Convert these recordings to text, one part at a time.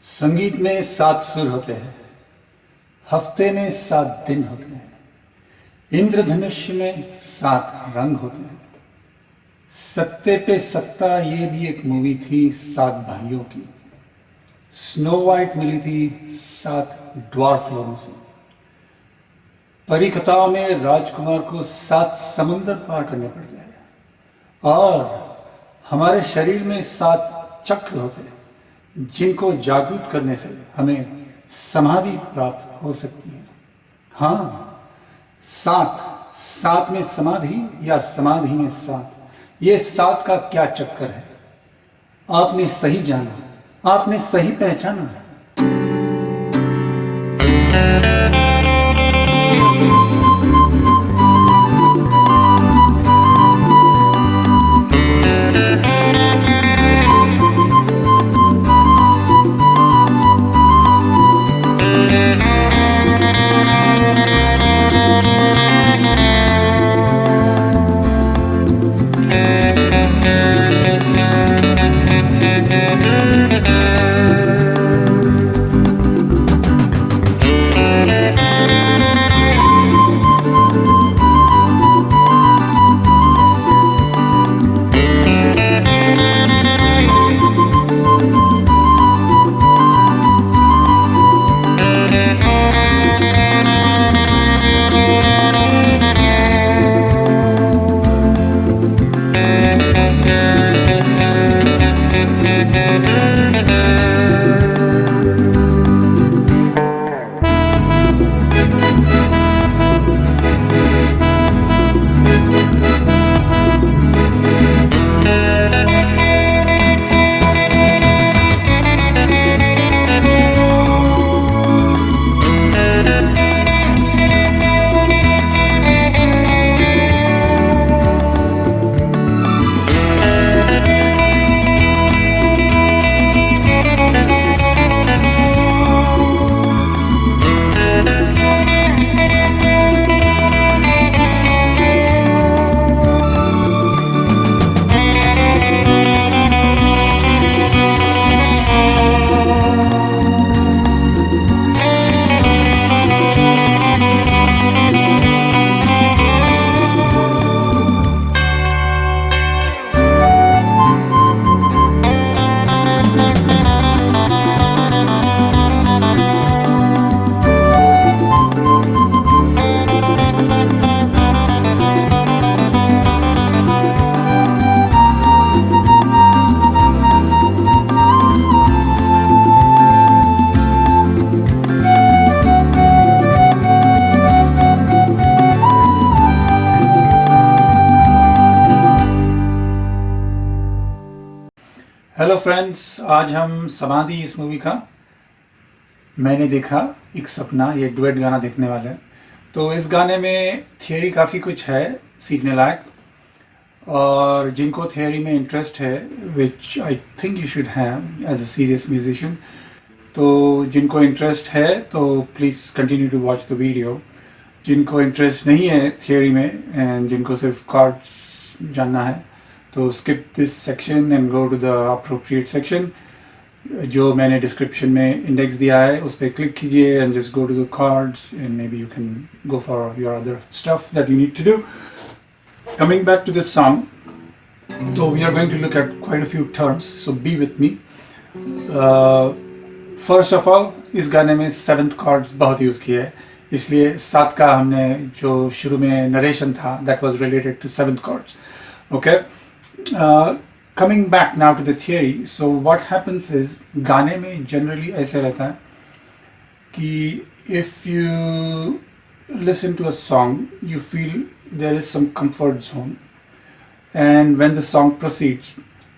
संगीत में 7 सुर होते हैं, हफ्ते में 7 दिन होते हैं, इंद्रधनुष में 7 रंग होते हैं। सत्ते पे सत्ता ये भी एक मूवी थी 7 भाइयों की। स्नो वाइट मिली थी 7 ड्वार्फ लोगों से। परी कथाओं में राजकुमार को 7 समुंदर पार करने पड़ते हैं और हमारे शरीर में 7 चक्र होते हैं जिनको जागृत करने से हमें समाधि प्राप्त हो सकती है। हाँ, 7 में समाधि या समाधि में 7, ये 7 का क्या चक्कर है? आपने सही जाना, आपने सही पहचाना। हेलो फ्रेंड्स, आज हम समाधि इस मूवी का मैंने देखा एक सपना ये डुएट गाना देखने वाले हैं। तो इस गाने में थियोरी काफ़ी कुछ है सीखने लायक, और जिनको थियोरी में इंटरेस्ट है which I think you should have as a serious musician, तो जिनको इंटरेस्ट है तो please continue to watch the video. जिनको इंटरेस्ट नहीं है थियोरी में एंड जिनको सिर्फ कॉर्ड्स जानना है तो skip this section and go to the appropriate section जो मैंने डिस्क्रिप्शन में इंडेक्स दिया है, उस पर क्लिक कीजिए and just go to the chords and maybe you can go for your other stuff that you need to do. Coming back to this song, तो we are going to look at quite a few terms, so be with me. First of all, इस गाने में 7th chords बहुत use किए हैं, इसलिए 7 का हमने जो शुरू में नरेशन था that was related to 7th chords. Okay, coming back now to the theory, so what happens is गाने में generally ऐसे रहता है कि if you listen to a song you feel there is some comfort zone, and when the song proceeds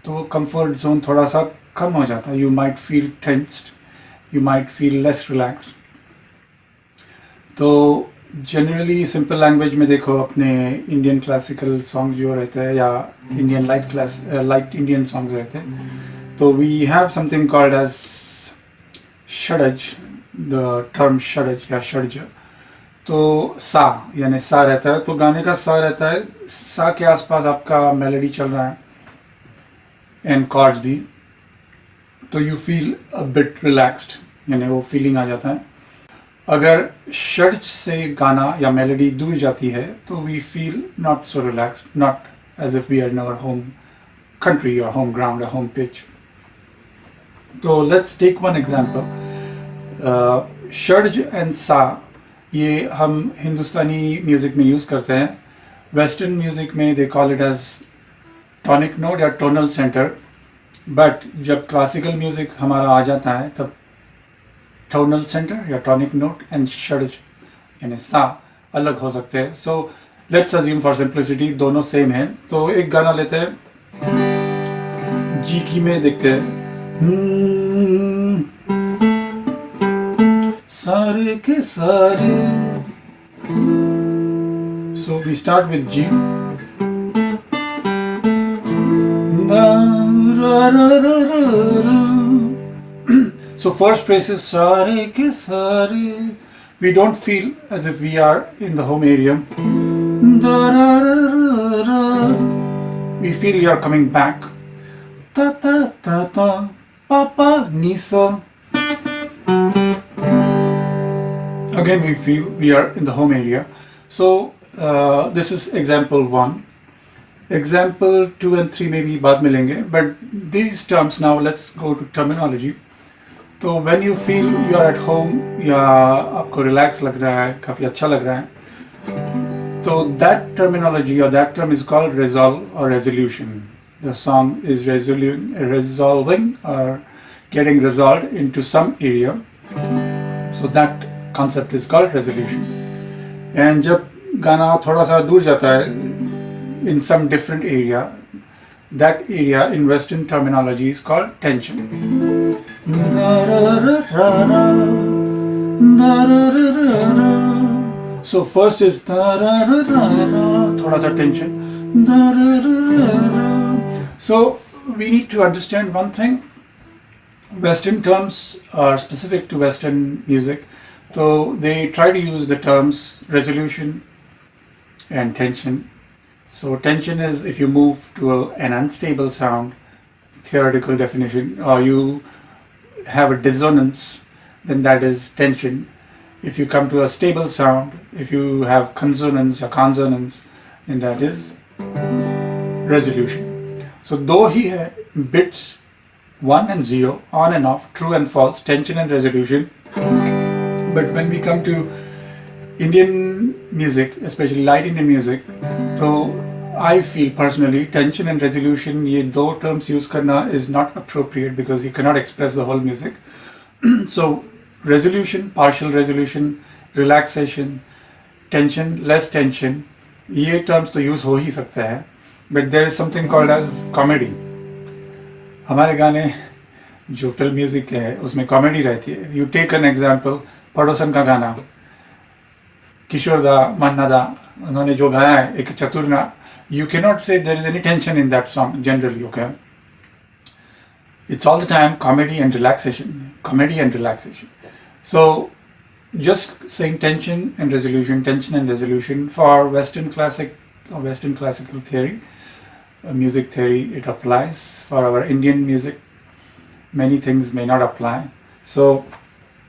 तो वो comfort zone थोड़ा सा कम हो जाता है। you might feel tensed, you might feel less relaxed। तो जनरली सिंपल लैंग्वेज में देखो, अपने इंडियन क्लासिकल सॉन्ग जो रहते हैं या इंडियन लाइट इंडियन सॉन्ग रहते हैं, तो we have something called as षडज, द टर्म षडज या षडज। तो सा यानी सा रहता है, तो गाने का सा रहता है, सा के आसपास आपका मेलोडी चल रहा है एंड कॉर्ड्स भी। तो you feel a bit relaxed, यानी वो फीलिंग आ जाता है। अगर षड्ज से गाना या मेलोडी दूर जाती है तो we feel not so relaxed, not as if we are in our home country or home ground या होम पिच। तो लेट्स टेक वन एग्जांपल। षड्ज एंड सा ये हम हिंदुस्तानी म्यूज़िक में यूज़ करते हैं। वेस्टर्न म्यूज़िक में they call it as tonic note या टोनल सेंटर, बट जब क्लासिकल म्यूज़िक हमारा आ जाता है तब टोनल सेंटर या टॉनिक नोट एंड षड्ज यानी सा अलग हो सकते हैं। So let's assume for simplicity दोनों सेम है। तो एक गाना लेते हैं, जी की में देखते हैं, सारे के सारे। So we start with G, so first phrase is sare ke sare. We don't feel as if we are in the home area. We feel we are coming back. Ta ta ta ta pa pa ni sa. Again we feel we are in the home area. So this is example 1. Example 2 and 3 maybe बाद में लेंगे, but these terms now let's go to terminology. तो when you feel you are at home या आपको relax लग रहा है, काफ़ी अच्छा लग रहा है, तो that terminology or that term is called resolve or resolution. The song is resolving or getting resolved into some area. So that concept is called resolution. And जब गाना थोड़ा सा दूर जाता है in some different area, that area in Western terminology is called tension. So first is thoda sa tension. So we need to understand one thing. Western terms are specific to Western music, so they try to use the terms resolution and tension. So tension is if you move to an unstable sound, theoretical definition, or you have a dissonance, then that is tension. If you come to a stable sound, if you have consonance or consonance, then that is resolution. So though he bits 1 and 0, on and off, true and false, tension and resolution, but when we come to Indian music, especially light Indian music, so I feel personally tension and resolution ये दो terms use करना is not appropriate because you cannot express the whole music. So resolution, partial resolution, relaxation, tension, less tension, ये terms तो use हो ही सकते हैं, but there is something called as comedy. हमारे गाने जो फिल्म म्यूजिक है उसमें कॉमेडी रहती है. You take an example, पड़ोसन का गाना, किशोर दा, मन्ना दा, उन्होंने जो गाया है एक चतुरना, you cannot say there is any tension in that song generally, okay? It's all the time comedy and relaxation, comedy and relaxation. So just saying tension and resolution for Western classic or Western classical theory, music theory, it applies. For our Indian music, many things may not apply. So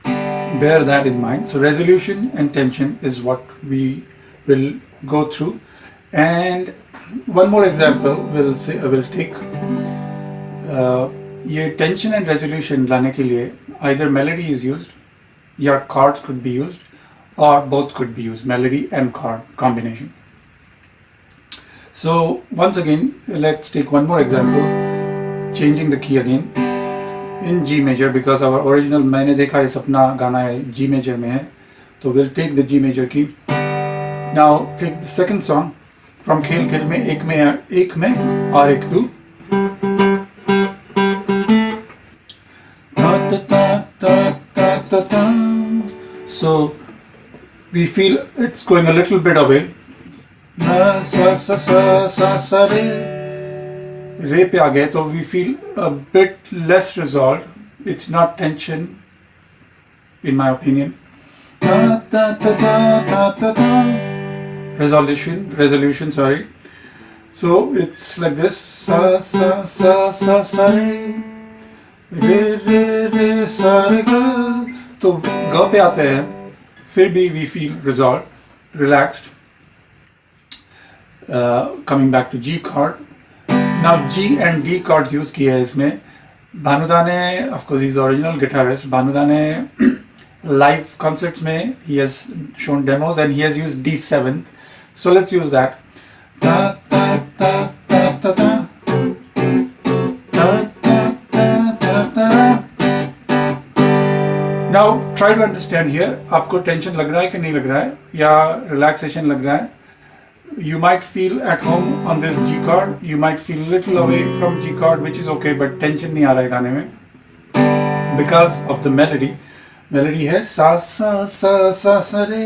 bear that in mind. So resolution and tension is what we will go through. And one more example we'll take. ये tension and resolution लाने के लिए either melody is used या chords could be used or both could be used, melody and chord combination. So once again let's take one more example, changing the key again in G major because our original मैंने देखा ये सपना गाना है G major में है, तो we'll take the G major key. Now take the second song from खेल खेल में, एक में और एक तू. So we feel it's going a little bit away. Sa sa sa sa sa re पे आ गए तो we feel a bit less resolved. It's not tension in my opinion. Resolution, sorry. So it's like this, sa sa sa sa sa re. रे रे रे सा रे ग, तो ग पे आते हैं, फिर भी we feel resolve, relaxed. Coming back to G chord. Now G and D chords use किए हैं इसमें. भानुदा ने, of course he's the original guitarist, भानुदा ने live concerts में he has shown demos and he has used D7th. So let's use that. Ta ta ta ta ta ta. Now try to understand here. आपको tension लग रहा है कि नहीं लग रहा है, या रिलैक्सेशन लग रहा है? You might feel at home on this G chord. You might feel a little away from G chord, which is okay, but tension नहीं आ रहा है गाने में because of the melody. Melody है सा सा सा सा सा रे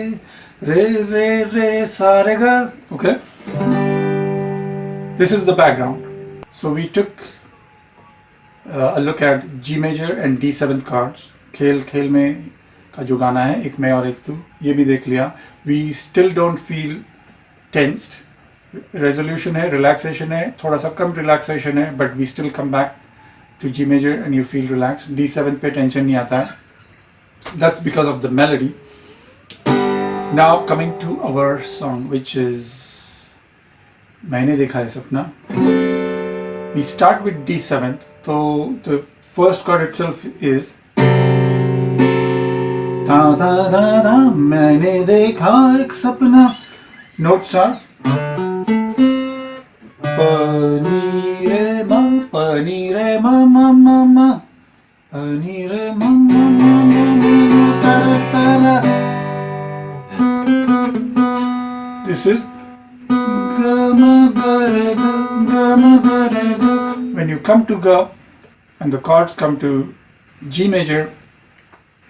रे रे रे सा रे गा. Okay. This is the background. So we took a look at G major and D7 chords. खेल खेल में का जो गाना है, एक मैं और एक तू, ये भी देख लिया. We still don't feel tensed. Resolution है, relaxation है, थोड़ा सा कम relaxation है, but we still come back to G major and you feel relaxed. D7 पे tension नहीं आता है. That's because of the melody. Now coming to our song, which is मैंने देखा है सपना. We start with D7. So the first chord itself is दा दा दा दा, मैंने देखा एक सपना. Notes are pani re ma ma ma ma, pani re ma ma ma ma ma ta ta ta. This is ga ma ga re ga, ga ma ga re ga. When you come to ga and the chords come to G major,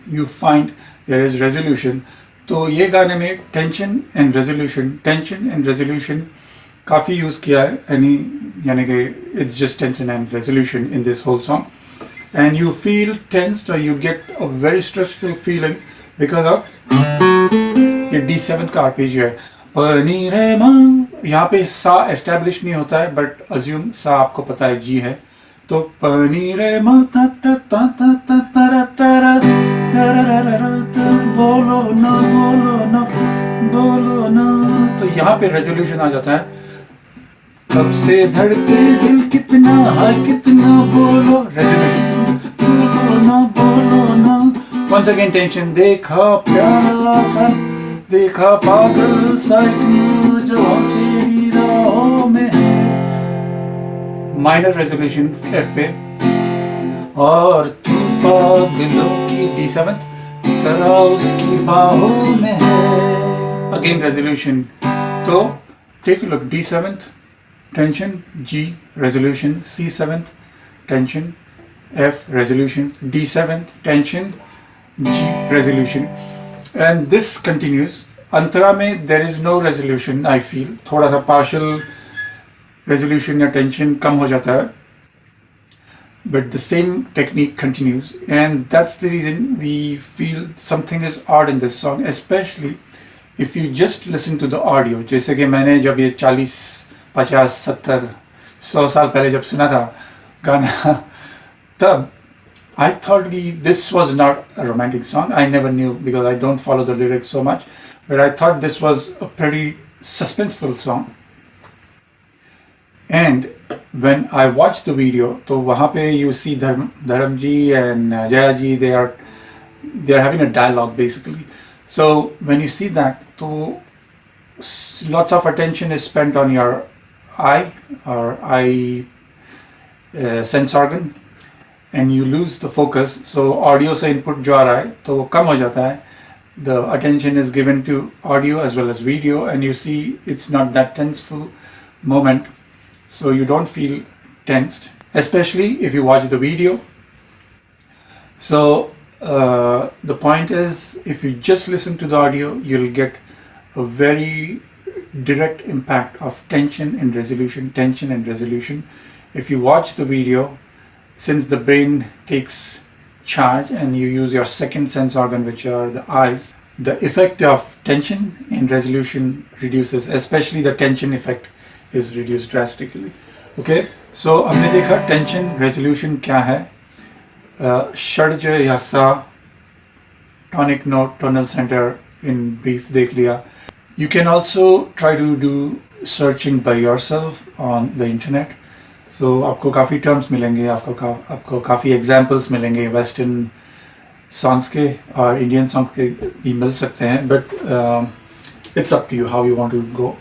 you find there is resolution. तो ये गाने में tension and resolution काफ़ी use किया है, यानी कि it's just tension and resolution in this whole song. And you feel tensed और you get a very stressful feeling because of ये D7 का आर्पेजियो है. पनी रे मा, यहाँ पे सा एस्टेब्लिश नहीं होता है, बट अज्यूम सा आपको पता है जी है. तो पनी रे मा ता ता ता ता ता ता ता ता, बोलो ना बोलो ना बोलो ना. तो यहाँ पे रेजोल्यूशन आ जाता है. कब से धड़के दिल कितना है कितना, बोलो रेजोल्यूशन, बोलो ना बोलो ना. Once again tension. देखा प्यारा सा, देखा पागल सा जो तेरी राहों में है. माइनर रेजोल्यूशन F पे. और तू पागलों की D7, तेरा उसकी बाहों में है. Again resolution. तो take look. D7 tension, G resolution, C7 tension, F resolution, D7 tension, G resolution. And this continues. अंतरा में there is no resolution. I feel थोड़ा सा पार्शियल रेजोल्यूशन या टेंशन कम हो जाता है, but the same technique continues, and that's the reason we feel something is odd in this song, especially if you just listen to the audio. जैसे कि मैंने जब ये 40, 50, 70, 100 साल पहले जब सुना था गाना, तब I thought this was not a romantic song. I never knew because I don't follow the lyrics so much, but I thought this was a pretty suspenseful song. And when I watched the video, तो वहाँ पे you see Dharam ji and Jaya ji, they are having a dialogue basically. So when you see that, तो lots of attention is spent on your eye or eye sense organ, and you lose the focus. So audio से input जो आ रहा है तो वो कम हो जाता है. The attention is given to audio as well as video, and you see it's not that tenseful moment. So you don't feel tensed, especially if you watch the video. So the point is, if you just listen to the audio, you'll get a very direct impact of tension and resolution, tension and resolution. If you watch the video, since the brain takes charge and you use your second sense organ, which are the eyes, the effect of tension and resolution reduces, especially the tension effect is reduced drastically. Okay, so हमने देखा tension resolution क्या है. षड्ज या सा, tonic note, tonal center in brief देख लिया. You can also try to do searching by yourself on the internet. So आपको काफ़ी terms मिलेंगे, आपको काफ़ी examples मिलेंगे western songs के और Indian songs के भी मिल सकते हैं, but it's up to you how you want to go.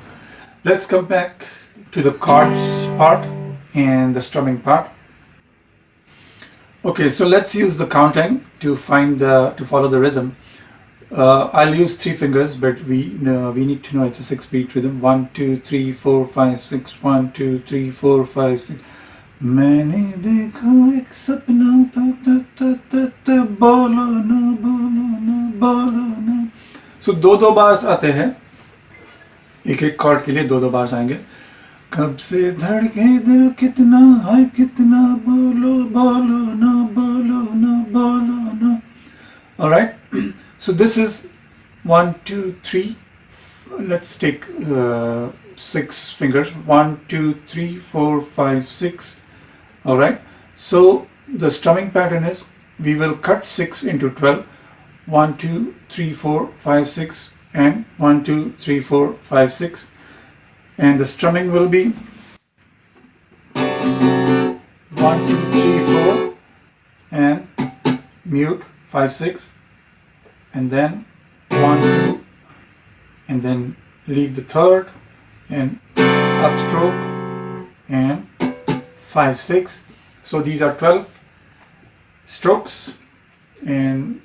Let's come back to the chords part and the strumming part. Okay, so let's use the counting to follow the rhythm. I'll use 3 fingers, but we need to know it's a 6-beat rhythm. 1 2 3 4 5 6. 1 2 3 4 5 6. मैंने देखा एक सपना था था था था बोलो ना बोलो ना बोलो ना. So 2 बार्स आते हैं, एक कॉर्ड के लिए 2 बार्स आएंगे. कब से धड़के दिल कितना है कितना बोलो बोलो ना बोलो ना बोलो ना. All right. So this is 1 2 3. Let's take 6 fingers. 1 2 3 4 5 6. All right. So the strumming pattern is we will cut 6 into 12. 1 2 3 4 5 6 and 1 2 3 4 5 6. And the strumming will be 1 2 3 4 and mute 5 6. And then 1 2 and then leave the third and upstroke and 5 6. So these are 12 strokes, and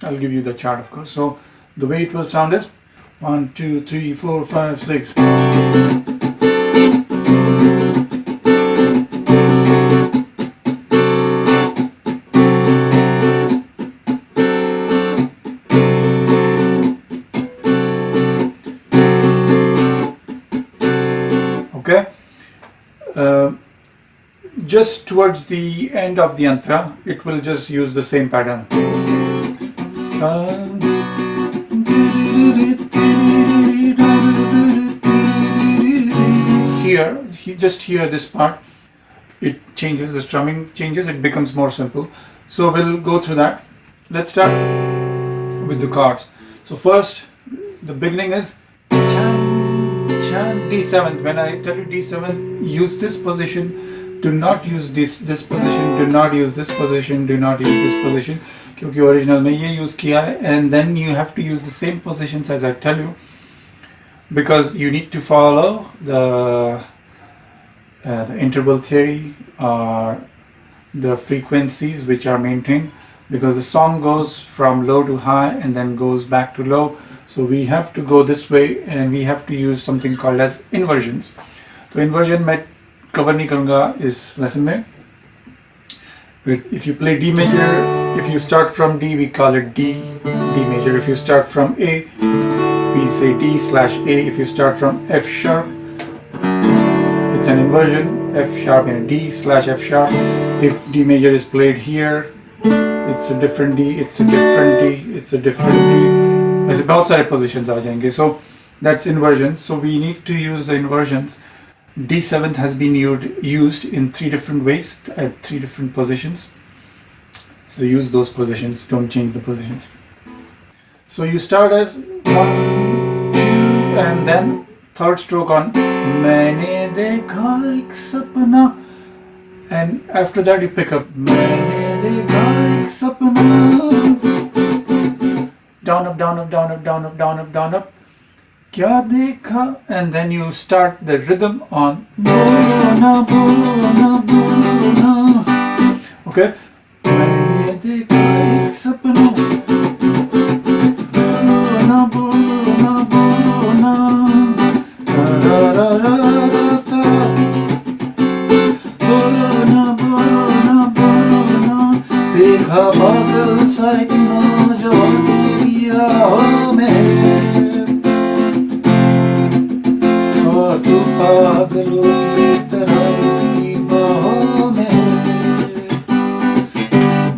I'll give you the chart of course. So the way it will sound is 1 2 3 4 5 6. Okay. Just towards the end of the Antara, it will just use the same pattern. Here, just here this part, it changes, the strumming changes, it becomes more simple. So we'll go through that. Let's start with the chords. So first, the beginning is D7. When I tell you D7, use this position. Do not use this position. Do not use this position. Do not use this position. क्योंकि original में ये use किया है. And then you have to use the same positions as I tell you, because you need to follow the interval theory or the frequencies which are maintained, because the song goes from low to high and then goes back to low. So we have to go this way and we have to use something called as inversions. So inversion मैं cover नहीं करूँगा इस lesson में. But if you play D major, if you start from D, we call it D major. If you start from A, we say D/A. If you start from F sharp, it's an inversion. F sharp and D/F sharp. If D major is played here, it's a different D. It's a different D. It's a different D. ऐसे बहुत सारे positions आ जाएंगे. So that's inversion. So we need to use the inversions. D7 has been used in 3 different ways at 3 different positions. So use those positions. Don't change the positions. So you start as 1 2 and then third stroke on मैंने देखा एक सपना, and after that you pick up मैंने देखा एक सपना, down up down up down up down up down up down up, क्या देखा, and then you start the rhythm on बोलो ना बोलो ना बोलो ना. Okay, मैंने देखा एक सपना, बोलो ना बोलो ना बोलो ना, रा रा रा रा ता, बोलो ना बोलो ना बोलो ना, देखा बादल सा एक नौजवान की राहों में, तू पागलों की तरह इसकी बाहों में.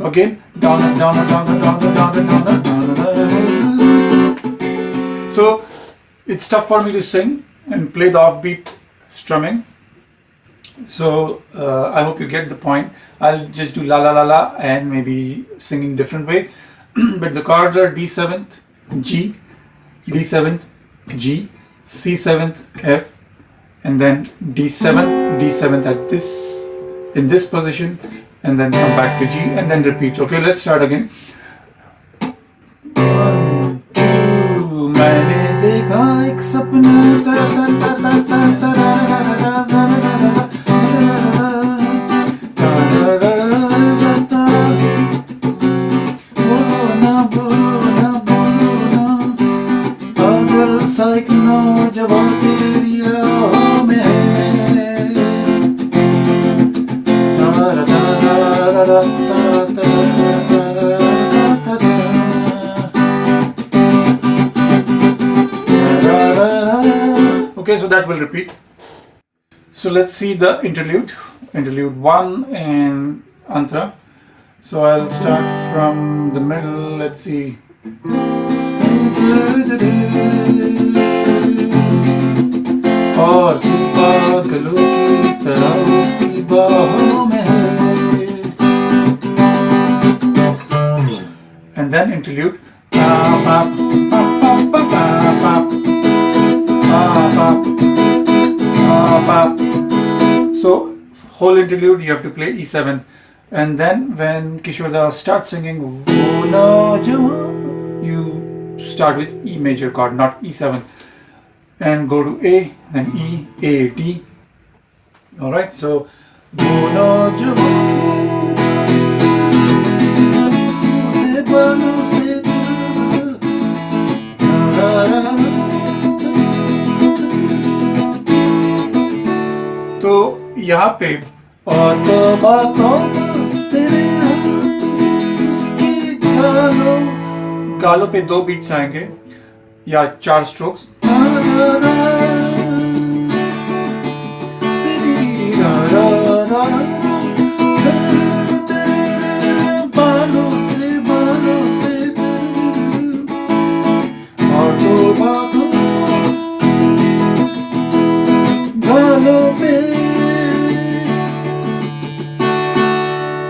Again, down up, down up, down up, down up, down up, down up, down up. So it's tough for me to sing and play the offbeat strumming. So I hope you get the point. I'll just do la la la la and maybe singing different way. But the chords are D7th, G, D7th, G, C7th, F, and then D7th, D7th at this, in this position, and then come back to G and then repeat. Okay, let's start again. 1, 2, मैंने देखा एक सपना ta ta ta ta ta ta ta ta Okay, so that will repeat. So let's see the interlude, Interlude 1 and Antara. So I'll start from the middle. Let's see. और तू पागलों की तरह उसकी बाहों में है. And then interlude. So whole interlude you have to play E7, and then when Kishore starts singing "Wo Na Jawan," you start with E major chord, not E7, and go to A, then E, A, D. All right, so "Wo Na Jawan," se balo se तो यहाँ पे और तो बातों तेरे उसके गालों पे 2 बीट्स आएंगे या 4 strokes.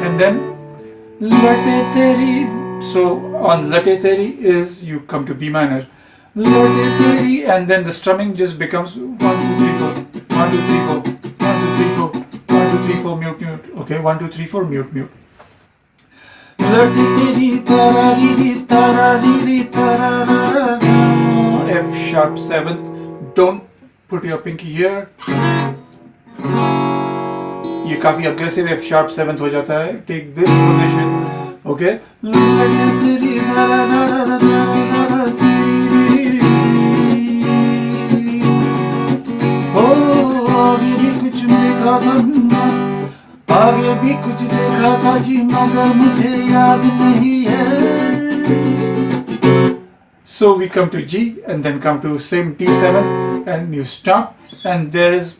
And then Late Teri. So on Late Teri is you come to B minor, Late Teri, and then the strumming just becomes 1 2 3 4, 1 2 3 4, 1 2 3 4, 1 2 3 4, mute mute. Okay, 1 2 3 4, mute mute. Late Teri tarari tarari tarara. F sharp 7th. Don't put your pinky here. ये काफी aggressive F sharp 7th हो जाता है. Take this position. Okay. आगे भी कुछ देखा था, आगे भी कुछ देखा था जी, मगर मुझे याद नहीं है. So we come to G and then come to same D7 and you stop, and there is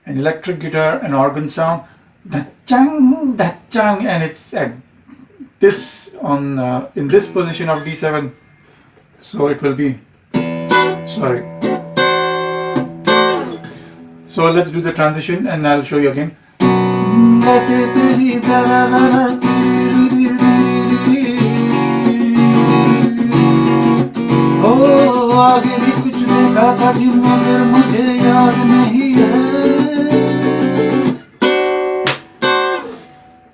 an electric guitar, an organ sound, that chang, and it's at this on in this position of D7. So it will be, sorry. So let's do the transition and I'll show you again. आगे भी कुछ देखा था जी, मगर मुझे याद नहीं है.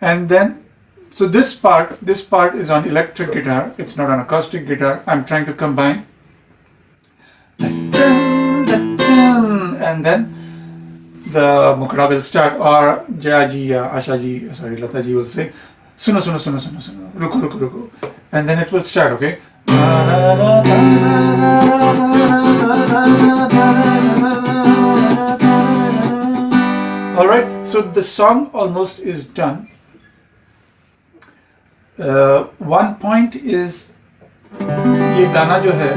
And then, so this part is on electric guitar. It's not on acoustic guitar. I'm trying to combine. And then the Mukhada will start, or Jayaji, Ashaji, sorry, Lata ji will say, suno, suno, suno, suno, suno, ruko, ruko, ruko. And then it will start, okay? Alright, so the song almost is done. One point is, ये गाना जो है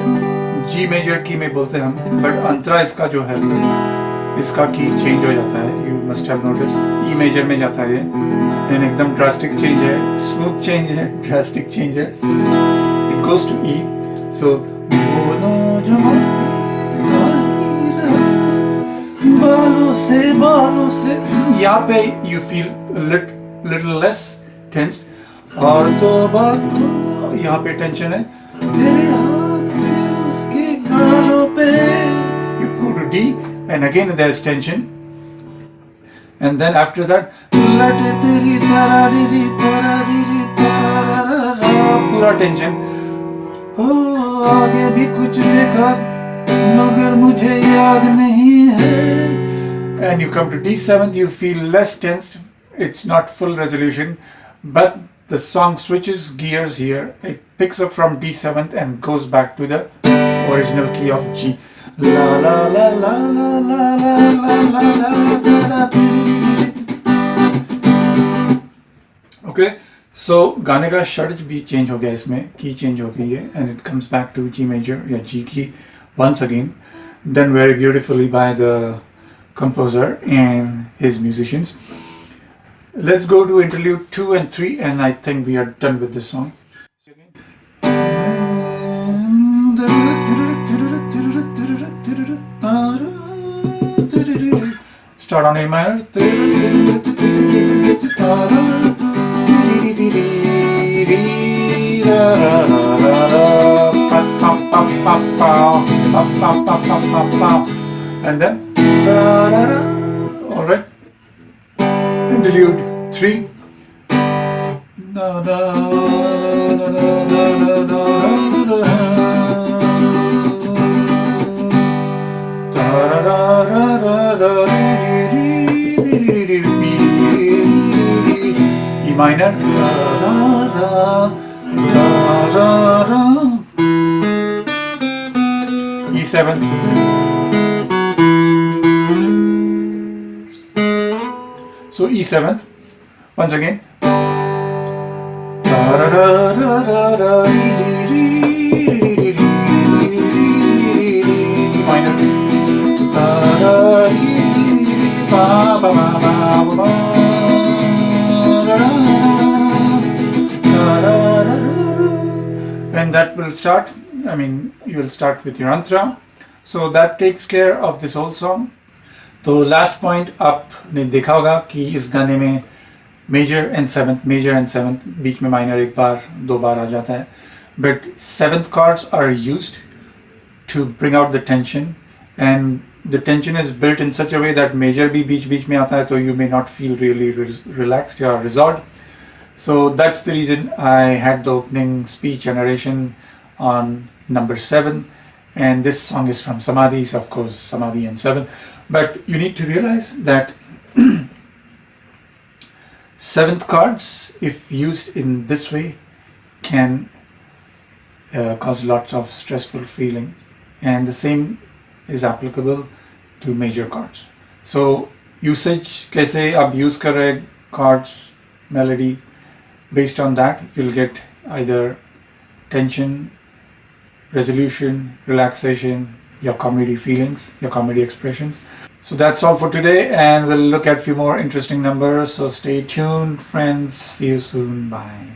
G major key में बोलते हैं हम, but अंतरा इसका जो है इसका की चेंज हो जाता है. You must have noticed. E major में जाता है ये, and एकदम drastic change है, smooth change है, drastic change है. It goes to E. So बालों से बालों से, यहाँ पे you feel little less tensed, और तो बात यहाँ पे टेंशन है, तेरे हाथ में उसके गालों पे, you go to D and again there's tension, and then after that लटे तेरी तरारी पूरा टेंशन, आगे भी कुछ देखा मगर मुझे याद नहीं है, and you come to D7, you feel less tensed. It's not full resolution, but the song switches gears here. It picks up from D7 and goes back to the original key of G. La la la la la la la la la la. Okay, so गाने का षड्ज भी change हो गया, इसमें की change हो गई है, and it comes back to G major या G key once again, done very beautifully by the composer and his musicians. Let's go to interlude 2 and 3, and I think we are done with this song. Start on A minor. And then all right, interlude 3. E minor, E7, so E7th once again, E minor, and that will start, I mean you will start with your Antara, so that takes care of this whole song. तो last point आपने देखा होगा कि इस गाने में major and seventh बीच में minor एक बार दो बार आ जाता है, but seventh chords are used to bring out the tension, and the tension is built in such a way that major भी बीच बीच में आता है, तो you may not feel really relaxed या resolve. So that's the reason I had the opening speech and narration on number 7, and this song is from Samadhi, so of course Samadhi and 7. But you need to realize that seventh chords, if used in this way, can cause lots of stressful feeling, and the same is applicable to major chords. So usage कैसे आप use कर रहे chords, melody, based on that you'll get either tension, resolution, relaxation, your comedy feelings, your comedy expressions. So that's all for today, and we'll look at few more interesting numbers, so stay tuned friends. See you soon. Bye.